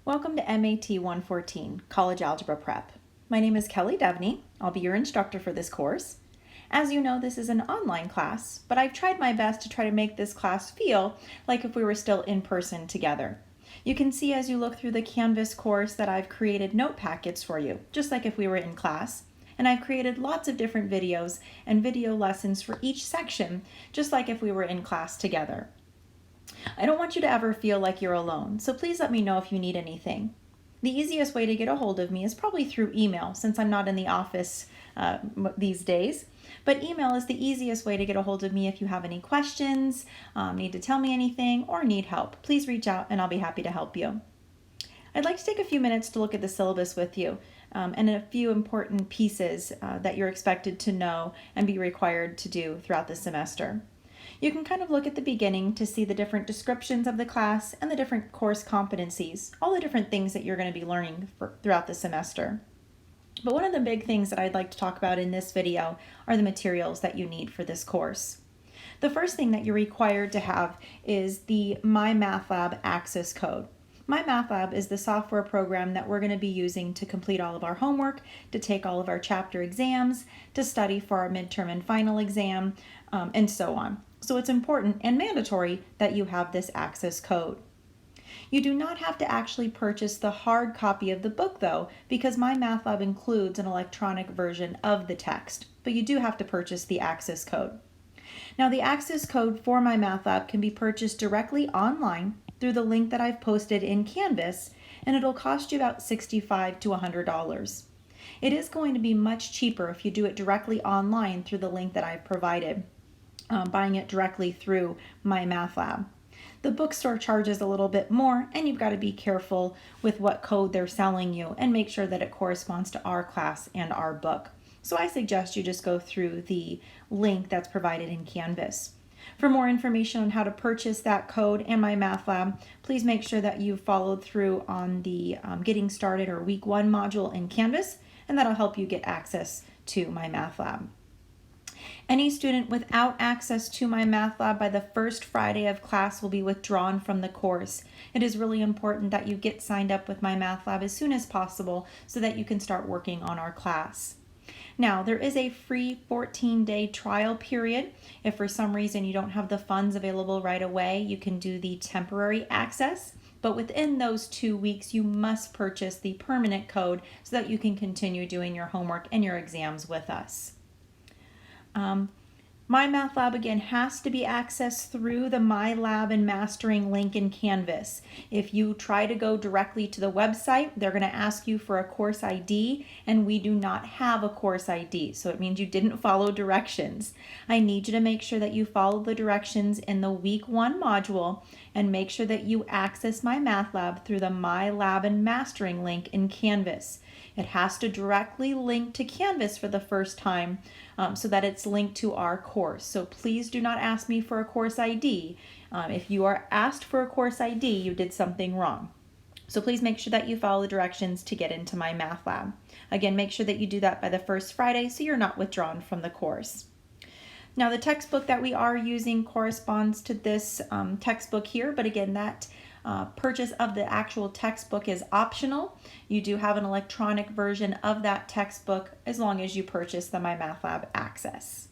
Welcome to MAT114, College Algebra Prep. My name is Kelly Devney. I'll be your instructor for this course. As you know, this is an online class, but I've tried my best to try to make this class feel like if we were still in person together. You can see as you look through the Canvas course that I've created note packets for you, just like if we were in class. And I've created lots of different videos and video lessons for each section, just like if we were in class together. I don't want you to ever feel like you're alone, so please let me know if you need anything. The easiest way to get a hold of me is probably through email, since I'm not in the office these days. But email is the easiest way to get a hold of me if you have any questions, need to tell me anything, or need help. Please reach out and I'll be happy to help you. I'd like to take a few minutes to look at the syllabus with you and a few important pieces that you're expected to know and be required to do throughout the semester. You can kind of look at the beginning to see the different descriptions of the class and the different course competencies, all the different things that you're going to be learning throughout the semester. But one of the big things that I'd like to talk about in this video are the materials that you need for this course. The first thing that you're required to have is the Mymathlab access code. Mymathlab is the software program that we're going to be using to complete all of our homework, to take all of our chapter exams, to study for our midterm and final exam, and so on. So it's important and mandatory that you have this access code. You do not have to actually purchase the hard copy of the book though, because Mymathlab includes an electronic version of the text, but you do have to purchase the access code. Now the access code for Mymathlab can be purchased directly online through the link that I've posted in Canvas, and it'll cost you about $65 to $100. It is going to be much cheaper if you do it directly online through the link that I've provided, buying it directly through Mymathlab. The bookstore charges a little bit more, and you've got to be careful with what code they're selling you and make sure that it corresponds to our class and our book. So I suggest you just go through the link that's provided in Canvas. For more information on how to purchase that code and Mymathlab, please make sure that you've followed through on the Getting Started or Week 1 module in Canvas, and that'll help you get access to Mymathlab. Any student without access to Mymathlab by the first Friday of class will be withdrawn from the course. It is really important that you get signed up with Mymathlab as soon as possible so that you can start working on our class. Now, there is a free 14-day trial period. If for some reason you don't have the funds available right away, you can do the temporary access. But within those 2 weeks, you must purchase the permanent code so that you can continue doing your homework and your exams with us. Mymathlab again has to be accessed through the MyLab and Mastering link in Canvas. If you try to go directly to the website, they're going to ask you for a course ID, and we do not have a course ID, so it means you didn't follow directions. I need you to make sure that you follow the directions in the Week 1 module and make sure that you access Mymathlab through the MyLab and Mastering link in Canvas. It has to directly link to Canvas for the first time so that it's linked to our course. So please do not ask me for a course ID. If you are asked for a course ID, you did something wrong. So please make sure that you follow the directions to get into Mymathlab. Again, make sure that you do that by the first Friday so you're not withdrawn from the course. Now the textbook that we are using corresponds to this textbook here, but again, that purchase of the actual textbook is optional. You do have an electronic version of that textbook as long as you purchase the Mymathlab access.